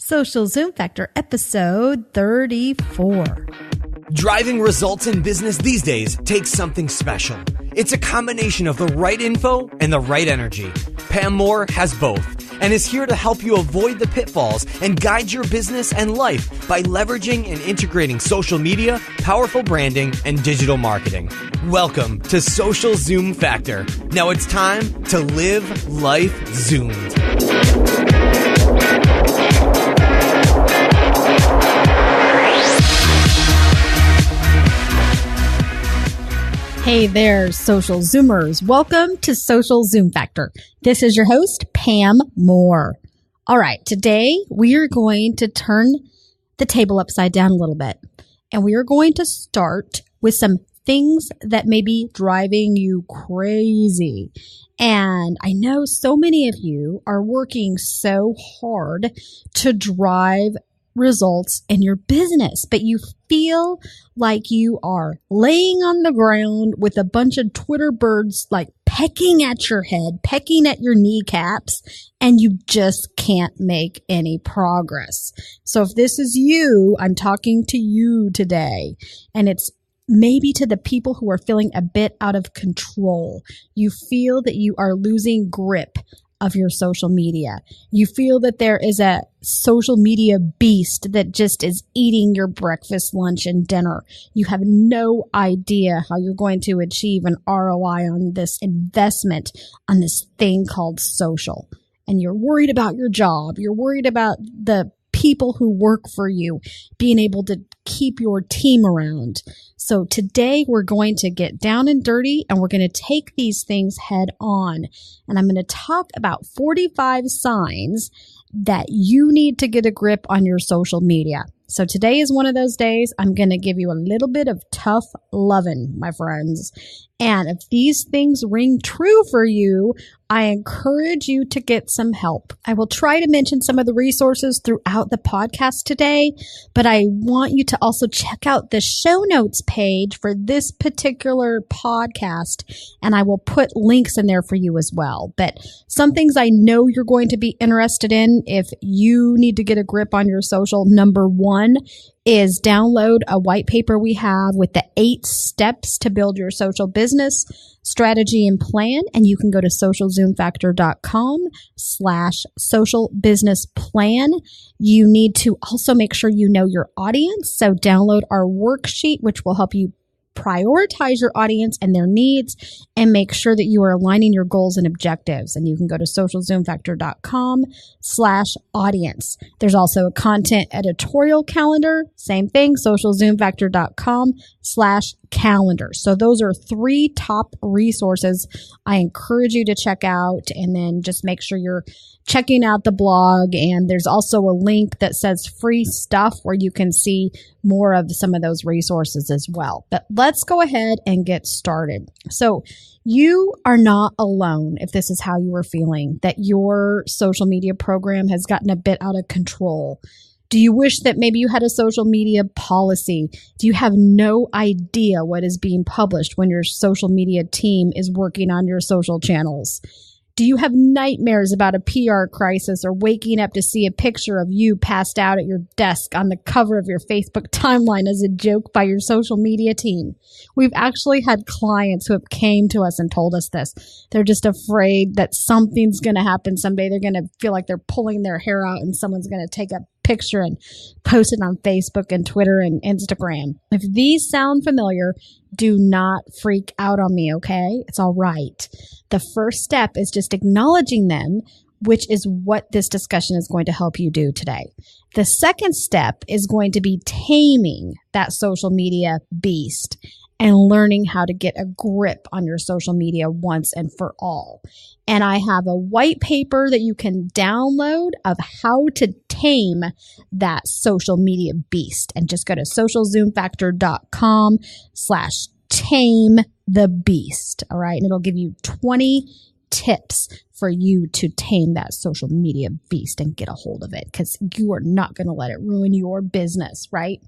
Social Zoom Factor episode 34. Driving results in business these days takes something special. It's a combination of the right info and the right energy. Pam Moore has both and is here to help you avoid the pitfalls and guide your business and life by leveraging and integrating social media, powerful branding, and digital marketing. Welcome to Social Zoom Factor. Now it's time to live life zoomed. Hey there, social Zoomers. Welcome to Social Zoom Factor. This is your host, Pam Moore. All right, today we are going to turn the table upside down a little bit, and we are going to start with some things that may be driving you crazy. And I know so many of you are working so hard to drive results in your business, but you feel like you are laying on the ground with a bunch of Twitter birds like pecking at your head, pecking at your kneecaps, and you just can't make any progress. So if this is you, I'm talking to you today, and it's maybe to the people who are feeling a bit out of control. You feel that you are losing grip of your social media. You feel that there is a social media beast that just is eating your breakfast, lunch, and dinner. You have no idea how you're going to achieve an ROI on this investment on this thing called social. And you're worried about your job. You're worried about the people who work for you, being able to keep your team around. So today we're going to get down and dirty and we're going to take these things head on. And I'm going to talk about 45 signs that you need to get a grip on your social media. So today is one of those days I'm going to give you a little bit of tough loving, my friends. And if these things ring true for you, I encourage you to get some help. I will try to mention some of the resources throughout the podcast today, but I want you to also check out the show notes page for this particular podcast, and I will put links in there for you as well. But some things I know you're going to be interested in if you need to get a grip on your social. Number one is download a white paper we have with the 8 steps to build your social business strategy and plan. And you can go to socialzoomfactor.com/social business plan. You need to also make sure you know your audience. So download our worksheet, which will help you prioritize your audience and their needs and make sure that you are aligning your goals and objectives. And you can go to socialzoomfactor.com/audience. There's also a content editorial calendar. Same thing, socialzoomfactor.com/calendar. So those are 3 top resources I encourage you to check out, and then just make sure you're checking out the blog. And there's also a link that says free stuff where you can see more of some of those resources as well. But let's go ahead and get started. So you are not alone if this is how you are feeling, that your social media program has gotten a bit out of control. Do you wish that maybe you had a social media policy? Do you have no idea what is being published when your social media team is working on your social channels? Do you have nightmares about a PR crisis or waking up to see a picture of you passed out at your desk on the cover of your Facebook timeline as a joke by your social media team? We've actually had clients who have came to us and told us this. They're just afraid that something's going to happen someday. They're going to feel like they're pulling their hair out and someone's going to take a picture and post it on Facebook and Twitter and Instagram. If these sound familiar, do not freak out on me, okay? It's all right. The first step is just acknowledging them, which is what this discussion is going to help you do today. The second step is going to be taming that social media beast and learning how to get a grip on your social media once and for all. And I have a white paper that you can download of how to tame that social media beast. And just go to socialzoomfactor.com/tame the beast. All right. And it'll give you 20 tips for you to tame that social media beast and get a hold of it, because you are not going to let it ruin your business, right?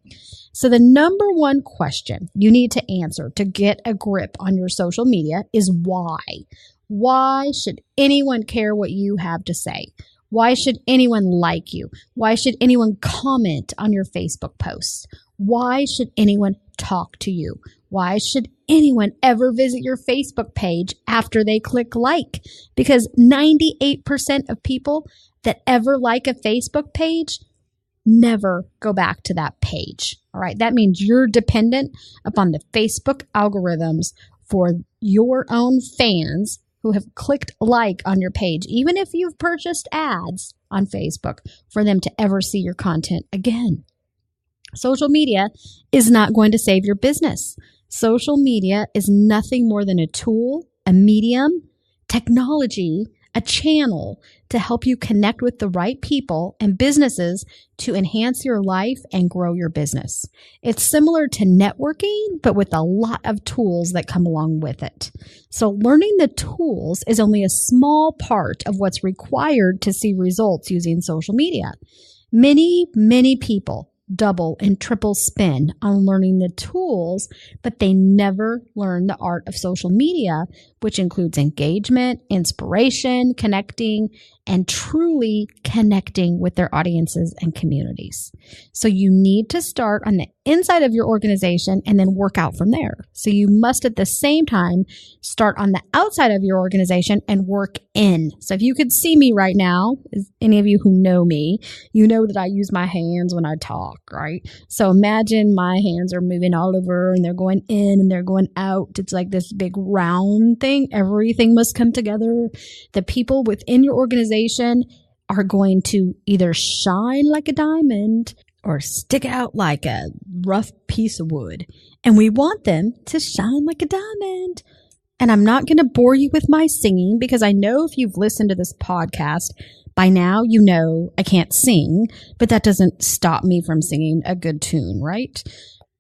So the number one question you need to answer to get a grip on your social media is why. Why should anyone care what you have to say? Why should anyone like you? Why should anyone comment on your Facebook posts? Why should anyone talk to you? Why should anyone ever visit your Facebook page after they click like? Because 98% of people that ever like a Facebook page never go back to that page. All right. That means you're dependent upon the Facebook algorithms for your own fans who have clicked like on your page, even if you've purchased ads on Facebook, for them to ever see your content again. Social media is not going to save your business. Social media is nothing more than a tool, a medium, technology, a channel to help you connect with the right people and businesses to enhance your life and grow your business. It's similar to networking, but with a lot of tools that come along with it. So learning the tools is only a small part of what's required to see results using social media. Many people double and triple spend on learning the tools, but they never learn the art of social media, which includes engagement, inspiration, connecting, and truly connecting with their audiences and communities. So you need to start on the inside of your organization and then work out from there. So you must at the same time start on the outside of your organization and work in. So if you could see me right now, any of you who know me, you know that I use my hands when I talk, right? So imagine my hands are moving all over and they're going in and they're going out. It's like this big round thing. Everything must come together. The people within your organization are going to either shine like a diamond or stick out like a rough piece of wood. And we want them to shine like a diamond. And I'm not going to bore you with my singing because I know if you've listened to this podcast by now, you know I can't sing, but that doesn't stop me from singing a good tune, right?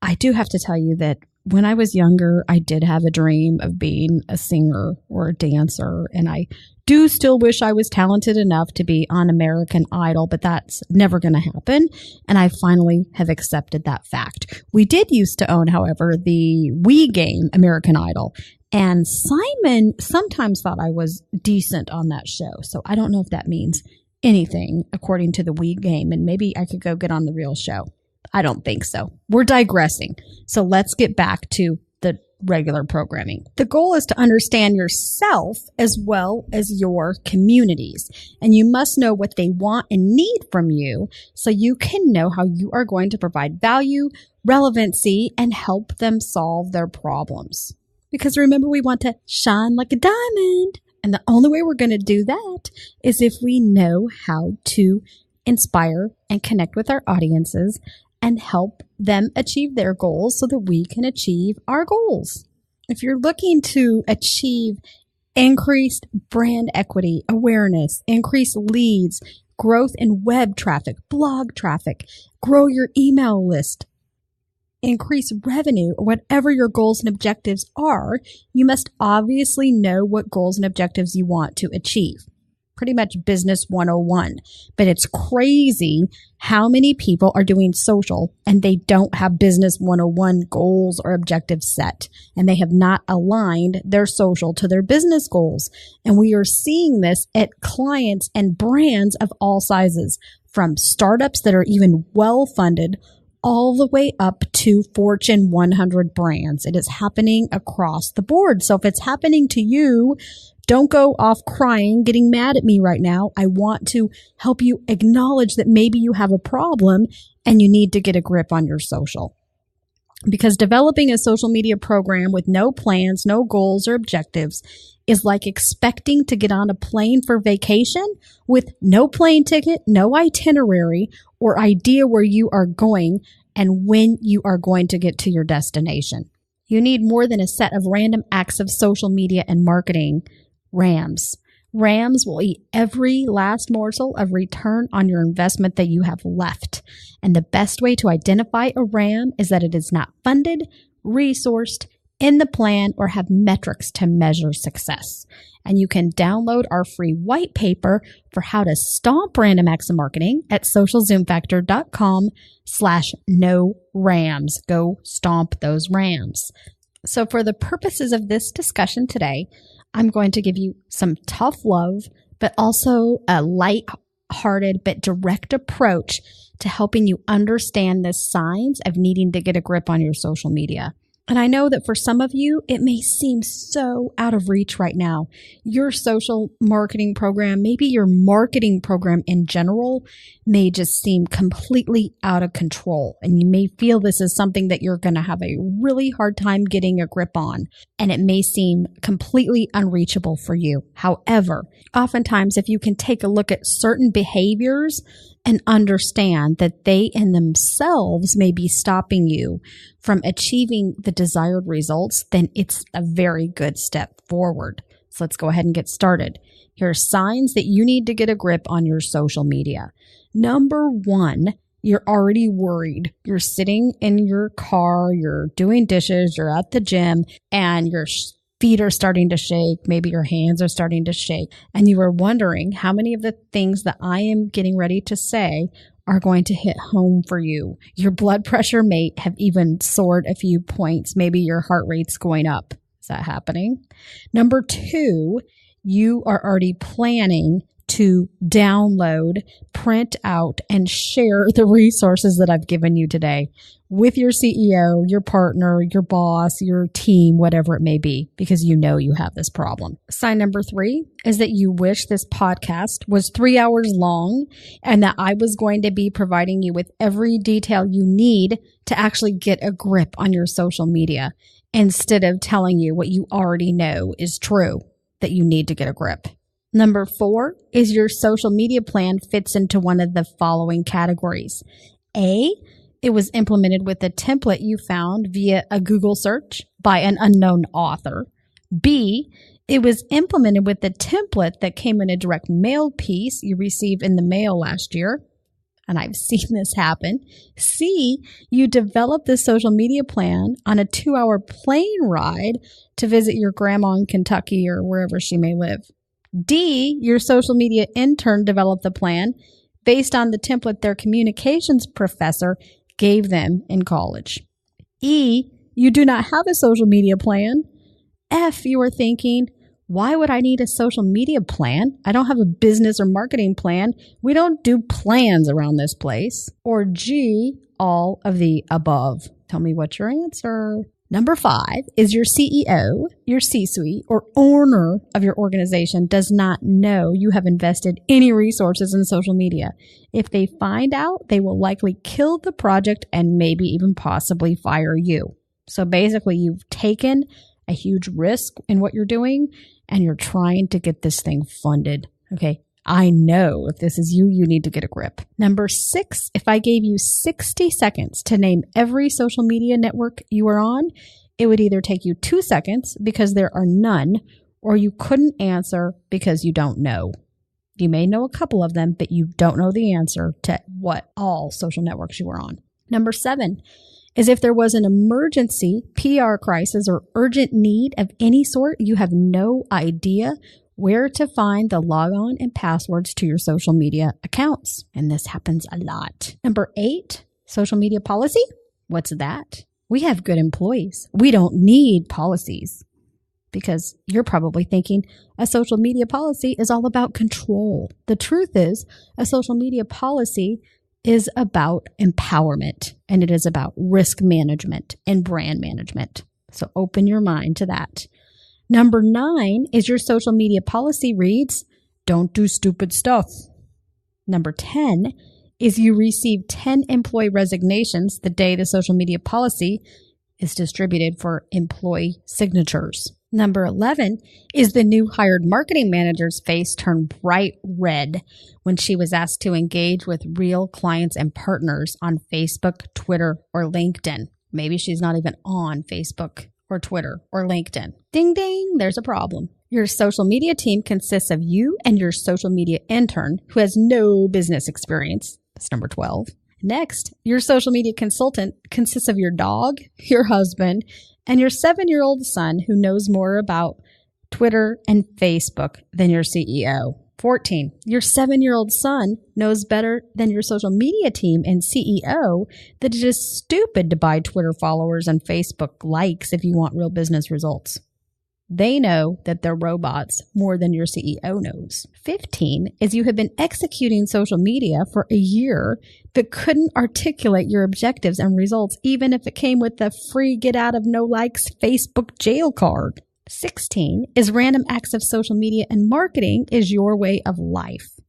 I do have to tell you that when I was younger, I did have a dream of being a singer or a dancer, and I do still wish I was talented enough to be on American Idol, but that's never going to happen, and I finally have accepted that fact. We did used to own, however, the Wii game American Idol, and Simon sometimes thought I was decent on that show, so I don't know if that means anything according to the Wii game, and maybe I could go get on the real show. I don't think so. We're digressing. So let's get back to the regular programming. The goal is to understand yourself as well as your communities. And you must know what they want and need from you so you can know how you are going to provide value, relevancy, and help them solve their problems. Because remember, we want to shine like a diamond. And the only way we're going to do that is if we know how to inspire and connect with our audiences and help them achieve their goals so that we can achieve our goals. If you're looking to achieve increased brand equity, awareness, increased leads, growth in web traffic, blog traffic, grow your email list, increase revenue, or whatever your goals and objectives are, you must obviously know what goals and objectives you want to achieve. Pretty much business 101. But it's crazy how many people are doing social and they don't have business 101 goals or objectives set. And they have not aligned their social to their business goals. And we are seeing this at clients and brands of all sizes, from startups that are even well-funded all the way up to Fortune 100 brands. It is happening across the board. So if it's happening to you, don't go off crying, getting mad at me right now. I want to help you acknowledge that maybe you have a problem and you need to get a grip on your social. Because developing a social media program with no plans, no goals or objectives is like expecting to get on a plane for vacation with no plane ticket, no itinerary, or idea where you are going and when you are going to get to your destination. You need more than a set of random acts of social media and marketing. Rams. Rams will eat every last morsel of return on your investment that you have left. And the best way to identify a ram is that it is not funded, resourced, in the plan, or have metrics to measure success. And you can download our free white paper for how to stomp random acts of marketing at socialzoomfactor.com/no rams. Go stomp those rams. So for the purposes of this discussion today, I'm going to give you some tough love, but also a light light-hearted but direct approach to helping you understand the signs of needing to get a grip on your social media. And I know that for some of you, it may seem so out of reach right now. Your social marketing program, maybe your marketing program in general, may just seem completely out of control. And you may feel this is something that you're going to have a really hard time getting a grip on. And it may seem completely unreachable for you. However, oftentimes, if you can take a look at certain behaviors and understand that they in themselves may be stopping you from achieving the desired results, then it's a very good step forward. So let's go ahead and get started. Here are signs that you need to get a grip on your social media. Number one, you're already worried. You're sitting in your car, you're doing dishes, you're at the gym, and your feet are starting to shake. Maybe your hands are starting to shake. And you are wondering how many of the things that I am getting ready to say are going to hit home for you. Your blood pressure may have even soared a few points. Maybe your heart rate's going up. Is that happening? Number two, you are already planning to download, print out, and share the resources that I've given you today with your CEO, your partner, your boss, your team, whatever it may be, because you know you have this problem. Sign number three is that you wish this podcast was 3 hours long and that I was going to be providing you with every detail you need to actually get a grip on your social media instead of telling you what you already know is true, that you need to get a grip. Number four is your social media plan fits into one of the following categories. A, it was implemented with a template you found via a Google search by an unknown author. B, it was implemented with the template that came in a direct mail piece you received in the mail last year. And I've seen this happen. C, you developed the social media plan on a 2-hour plane ride to visit your grandma in Kentucky or wherever she may live. D, your social media intern developed the plan based on the template their communications professor gave them in college. E, you do not have a social media plan. F, you are thinking, why would I need a social media plan? I don't have a business or marketing plan. We don't do plans around this place. Or G, all of the above. Tell me what's your answer. Number five is your CEO, your C-suite, or owner of your organization does not know you have invested any resources in social media. If they find out, they will likely kill the project and maybe even possibly fire you. So basically, you've taken a huge risk in what you're doing and you're trying to get this thing funded. Okay. I know if this is you, you need to get a grip. Number six, if I gave you 60 seconds to name every social media network you are on, it would either take you 2 seconds because there are none, or you couldn't answer because you don't know. You may know a couple of them, but you don't know the answer to what all social networks you are on. Number seven is if there was an emergency, PR crisis, or urgent need of any sort, you have no idea where to find the logon and passwords to your social media accounts. And this happens a lot. Number eight, social media policy. What's that? We have good employees. We don't need policies. Because you're probably thinking a social media policy is all about control. The truth is, a social media policy is about empowerment, and it is about risk management and brand management. So open your mind to that. Number 9 is your social media policy reads, don't do stupid stuff. Number 10 is you receive 10 employee resignations the day the social media policy is distributed for employee signatures. Number 11 is the new hired marketing manager's face turned bright red when she was asked to engage with real clients and partners on Facebook, Twitter, or LinkedIn. Maybe she's not even on Facebook or Twitter or LinkedIn. Ding, ding, there's a problem. Your social media team consists of you and your social media intern who has no business experience. That's number 12. Next, your social media consultant consists of your dog, your husband, and your 7-year-old son who knows more about Twitter and Facebook than your CEO. 14, your 7-year-old son knows better than your social media team and CEO that it is stupid to buy Twitter followers and Facebook likes if you want real business results. They know that they're robots more than your CEO knows. 15 is you have been executing social media for a year but couldn't articulate your objectives and results even if it came with the free get out of no likes Facebook jail card. 16 is random acts of social media and marketing is your way of life.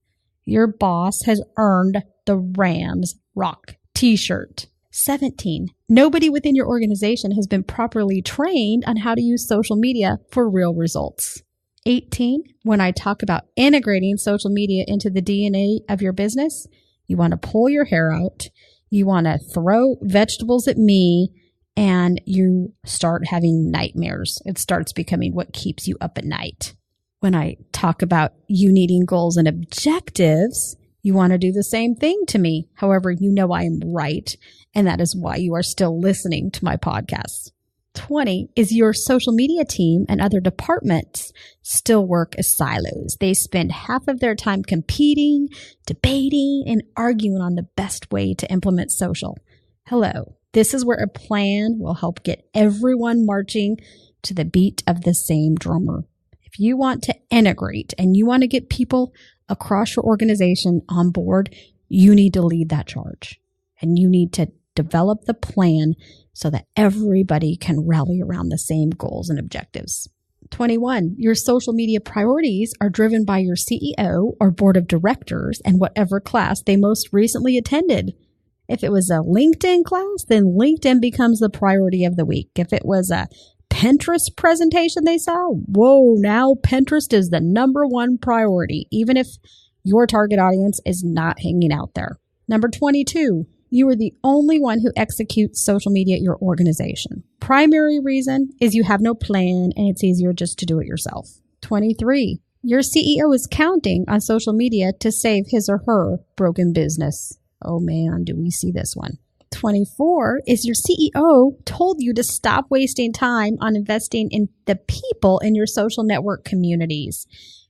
Your boss has earned the Rams Rock t-shirt. 17, nobody within your organization has been properly trained on how to use social media for real results. 18, when I talk about integrating social media into the DNA of your business, you want to pull your hair out, you want to throw vegetables at me, and you start having nightmares. It starts becoming what keeps you up at night. When I talk about you needing goals and objectives, you want to do the same thing to me. However, you know I am right, and that is why you are still listening to my podcasts. 20 is your social media team and other departments still work as silos. They spend half of their time competing, debating, and arguing on the best way to implement social. Hello, this is where a plan will help get everyone marching to the beat of the same drummer. If you want to integrate and you want to get people across your organization on board, you need to lead that charge. And you need to develop the plan so that everybody can rally around the same goals and objectives. 21, your social media priorities are driven by your CEO or board of directors and whatever class they most recently attended. If it was a LinkedIn class, then LinkedIn becomes the priority of the week. If it was a Pinterest presentation they saw, whoa, now Pinterest is the number one priority, even if your target audience is not hanging out there. Number 22, you are the only one who executes social media at your organization. Primary reason is you have no plan and it's easier just to do it yourself. 23, your CEO is counting on social media to save his or her broken business. Oh man, do we see this one. 24 is your CEO told you to stop wasting time on investing in the people in your social network communities.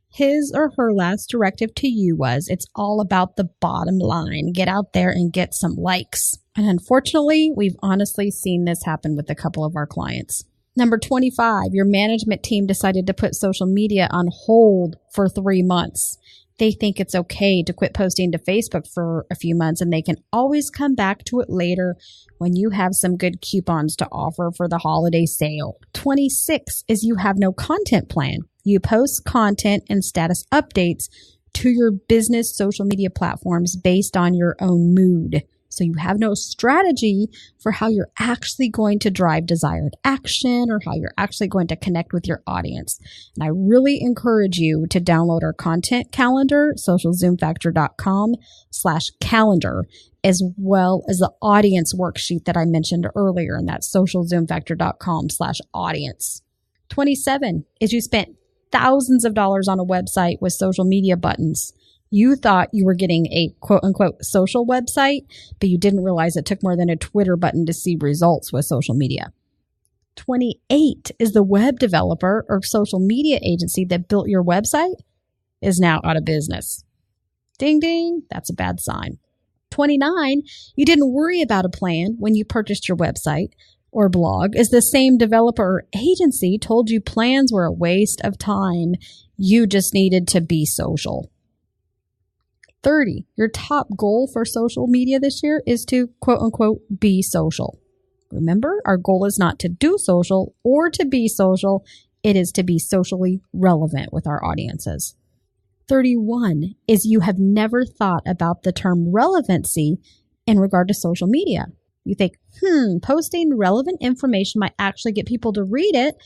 His or her last directive to you was, it's all about the bottom line. Get out there and get some likes. And unfortunately, we've honestly seen this happen with a couple of our clients. Number 25, your management team decided to put social media on hold for 3 months. They think it's okay to quit posting to Facebook for a few months and they can always come back to it later when you have some good coupons to offer for the holiday sale. 26 is you have no content plan. You post content and status updates to your business social media platforms based on your own mood. So you have no strategy for how you're actually going to drive desired action or how you're actually going to connect with your audience. And I really encourage you to download our content calendar, socialzoomfactor.com/calendar, as well as the audience worksheet that I mentioned earlier, and that's socialzoomfactor.com/audience. 27 is you spent thousands of dollars on a website with social media buttons. You thought you were getting a quote unquote social website, but you didn't realize it took more than a Twitter button to see results with social media. 28 is the web developer or social media agency that built your website is now out of business. Ding, ding. That's a bad sign. 29, you didn't worry about a plan when you purchased your website or blog, as the same developer or agency told you plans were a waste of time. You just needed to be social. 30, your top goal for social media this year is to quote unquote be social. Remember, our goal is not to do social or to be social. It is to be socially relevant with our audiences. 31 is you have never thought about the term relevancy in regard to social media. You think, posting relevant information might actually get people to read it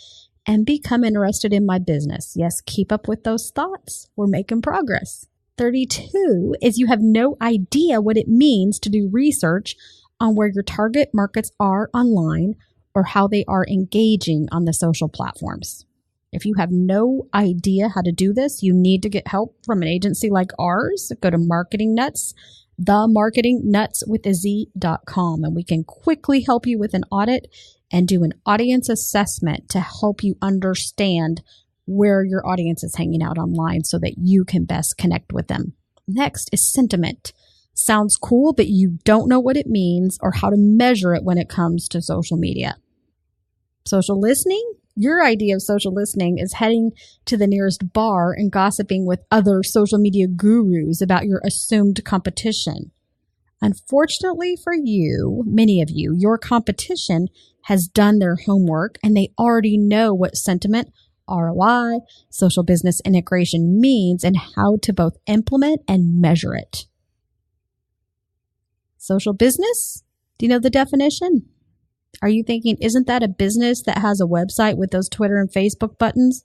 and become interested in my business. Yes, keep up with those thoughts. We're making progress. 32 is you have no idea what it means to do research on where your target markets are online or how they are engaging on the social platforms. If you have no idea how to do this, you need to get help from an agency like ours. Go to Marketing Nuts, themarketingnutswithaz.com, and we can quickly help you with an audit and do an audience assessment to help you understand where your audience is hanging out online so that you can best connect with them. Next is sentiment. Sounds cool, but you don't know what it means or how to measure it when it comes to social media. Social listening? Your idea of social listening is heading to the nearest bar and gossiping with other social media gurus about your assumed competition. Unfortunately for you, many of you, your competition has done their homework and they already know what sentiment, ROI, social business integration means and how to both implement and measure it. Social business? Do you know the definition? Are you thinking, isn't that a business that has a website with those Twitter and Facebook buttons?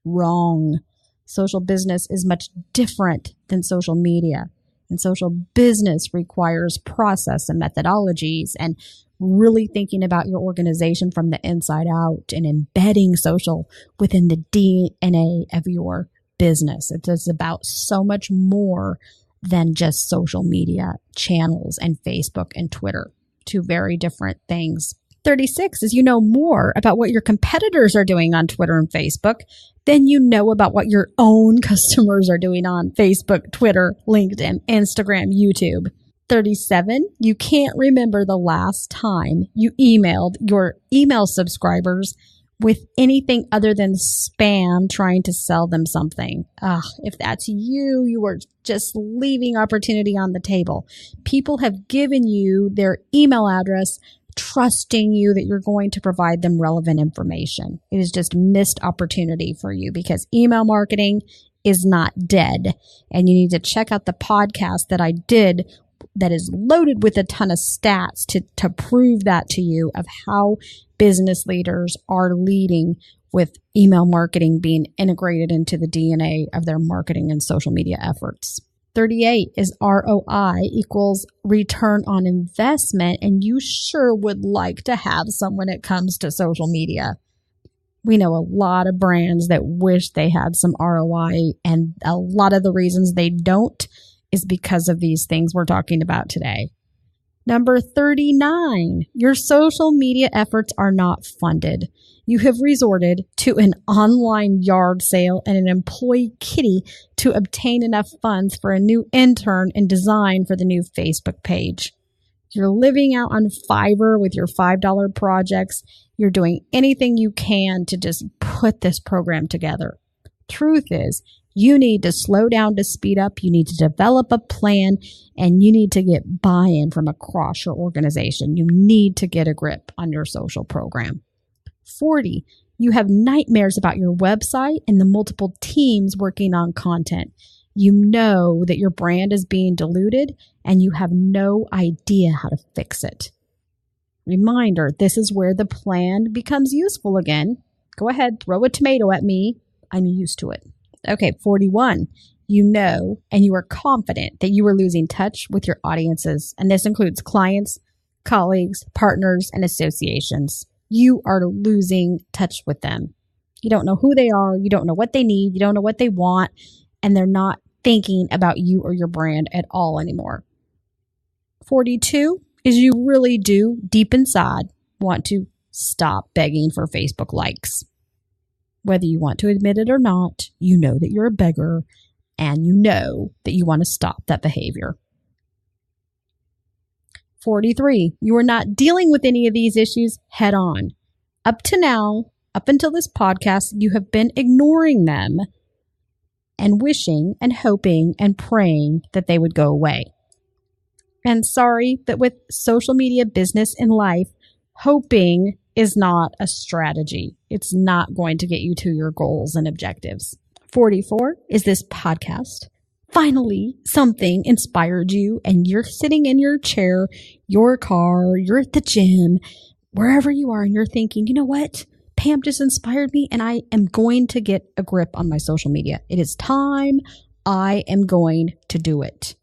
Wrong. Social business is much different than social media. And social business requires process and methodologies and really thinking about your organization from the inside out and embedding social within the DNA of your business. It is about so much more than just social media channels and Facebook and Twitter. Two very different things. 36 is you know more about what your competitors are doing on Twitter and Facebook than you know about what your own customers are doing on Facebook, Twitter, LinkedIn, Instagram, YouTube. 37, you can't remember the last time you emailed your email subscribers with anything other than spam trying to sell them something. If that's you, you are just leaving opportunity on the table. People have given you their email address trusting you that you're going to provide them relevant information. It is just missed opportunity for you because email marketing is not dead. And you need to check out the podcast that I did that is loaded with a ton of stats to prove that to you of how business leaders are leading with email marketing being integrated into the DNA of their marketing and social media efforts. 38 is ROI equals return on investment, and you sure would like to have some when it comes to social media. We know a lot of brands that wish they had some ROI, and a lot of the reasons they don't is because of these things we're talking about today. Number 39, your social media efforts are not funded. You have resorted to an online yard sale and an employee kitty to obtain enough funds for a new intern and design for the new Facebook page. You're living out on Fiverr with your $5 projects. You're doing anything you can to just put this program together. Truth is, you need to slow down to speed up. You need to develop a plan and you need to get buy-in from across your organization. You need to get a grip on your social program. 40, you have nightmares about your website and the multiple teams working on content. You know that your brand is being diluted and you have no idea how to fix it. Reminder, this is where the plan becomes useful again. Go ahead, throw a tomato at me. I'm used to it. Okay, 41, you know and you are confident that you are losing touch with your audiences, and this includes clients, colleagues, partners, and associations. You are losing touch with them. You don't know who they are, you don't know what they need, you don't know what they want, and they're not thinking about you or your brand at all anymore. 42 is you really do, deep inside, want to stop begging for Facebook likes. Whether you want to admit it or not, you know that you're a beggar and you know that you want to stop that behavior. 43, you are not dealing with any of these issues head on. Up to now, up until this podcast, you have been ignoring them and wishing and hoping and praying that they would go away. And sorry, but with social media, business, and life, hoping is not a strategy. It's not going to get you to your goals and objectives. 44 is this podcast. Finally, something inspired you and you're sitting in your chair, your car, you're at the gym, wherever you are, and you're thinking, you know what? Pam just inspired me and I am going to get a grip on my social media. It is time. I am going to do it.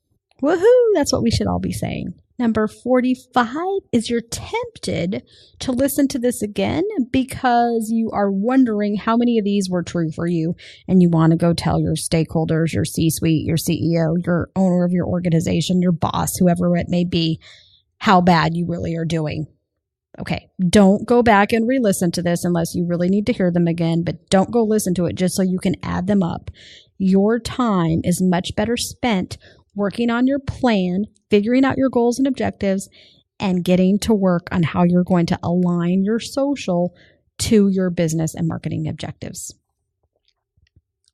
Woohoo! That's what we should all be saying. Number 45 is you're tempted to listen to this again because you are wondering how many of these were true for you and you want to go tell your stakeholders, your C-suite, your CEO, your owner of your organization, your boss, whoever it may be, how bad you really are doing. Okay, don't go back and re-listen to this unless you really need to hear them again, but don't go listen to it just so you can add them up. Your time is much better spent working on your plan, figuring out your goals and objectives, and getting to work on how you're going to align your social to your business and marketing objectives.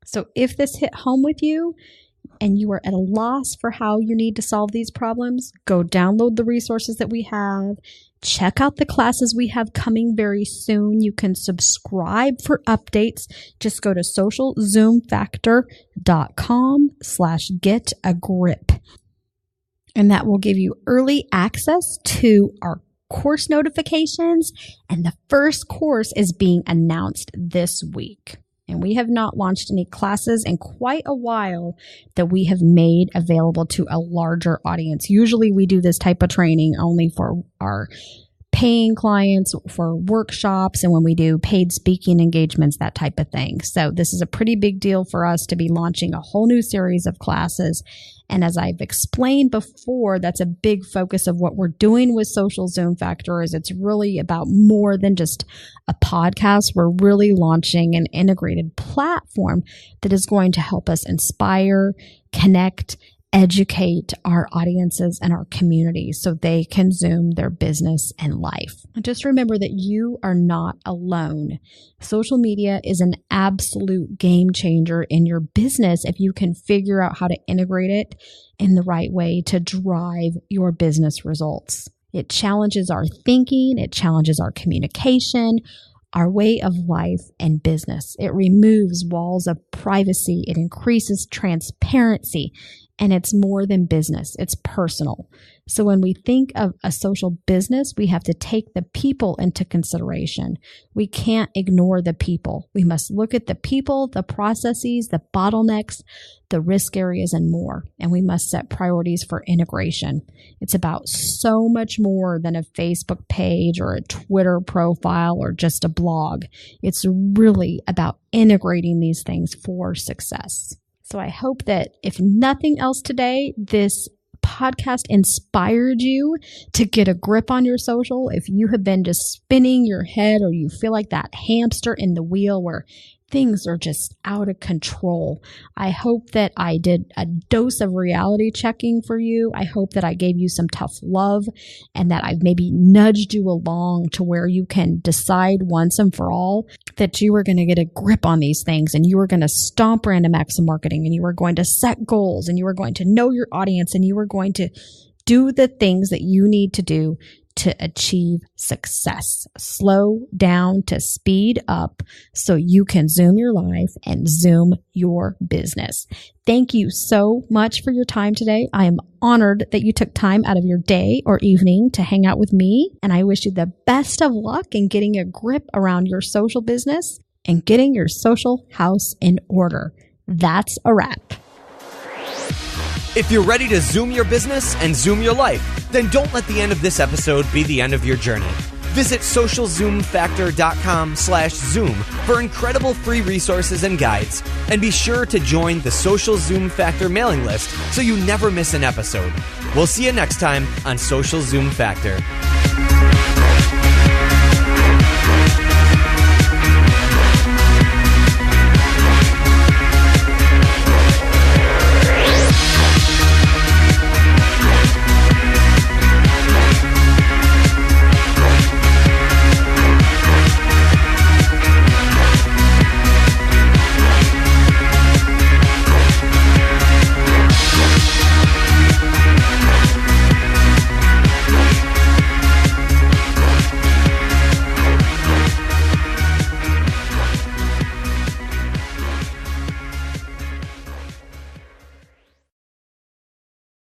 So if this hit home with you and you are at a loss for how you need to solve these problems, go download the resources that we have. Check out the classes we have coming very soon. You can subscribe for updates. Just go to socialzoomfactor.com/getagrip. And that will give you early access to our course notifications. And the first course is being announced this week. And we have not launched any classes in quite a while that we have made available to a larger audience. Usually we do this type of training only for our paying clients, for workshops, and when we do paid speaking engagements, that type of thing. So this is a pretty big deal for us to be launching a whole new series of classes. And as I've explained before, that's a big focus of what we're doing with Social Zoom Factor. Is it's really about more than just a podcast. We're really launching an integrated platform that is going to help us inspire, connect, educate our audiences and our communities so they can Zoom their business and life. And just remember that you are not alone. Social media is an absolute game changer in your business if you can figure out how to integrate it in the right way to drive your business results. It challenges our thinking, it challenges our communication, our way of life and business. It removes walls of privacy, it increases transparency, and it's more than business, it's personal. So when we think of a social business, we have to take the people into consideration. We can't ignore the people. We must look at the people, the processes, the bottlenecks, the risk areas, and more. And we must set priorities for integration. It's about so much more than a Facebook page or a Twitter profile or just a blog. It's really about integrating these things for success. So I hope that if nothing else today, this podcast inspired you to get a grip on your social. If you have been just spinning your head or you feel like that hamster in the wheel where things are just out of control, I hope that I did a dose of reality checking for you. I hope that I gave you some tough love and that I've maybe nudged you along to where you can decide once and for all that you are going to get a grip on these things and you are going to stomp random acts of marketing and you are going to set goals and you are going to know your audience and you are going to do the things that you need to do to achieve success. Slow down to speed up so you can Zoom your life and Zoom your business. Thank you so much for your time today. I am honored that you took time out of your day or evening to hang out with me, and I wish you the best of luck in getting a grip around your social business and getting your social house in order. That's a wrap. If you're ready to Zoom your business and Zoom your life, then don't let the end of this episode be the end of your journey. Visit socialzoomfactor.com/Zoom for incredible free resources and guides. And be sure to join the Social Zoom Factor mailing list so you never miss an episode. We'll see you next time on Social Zoom Factor.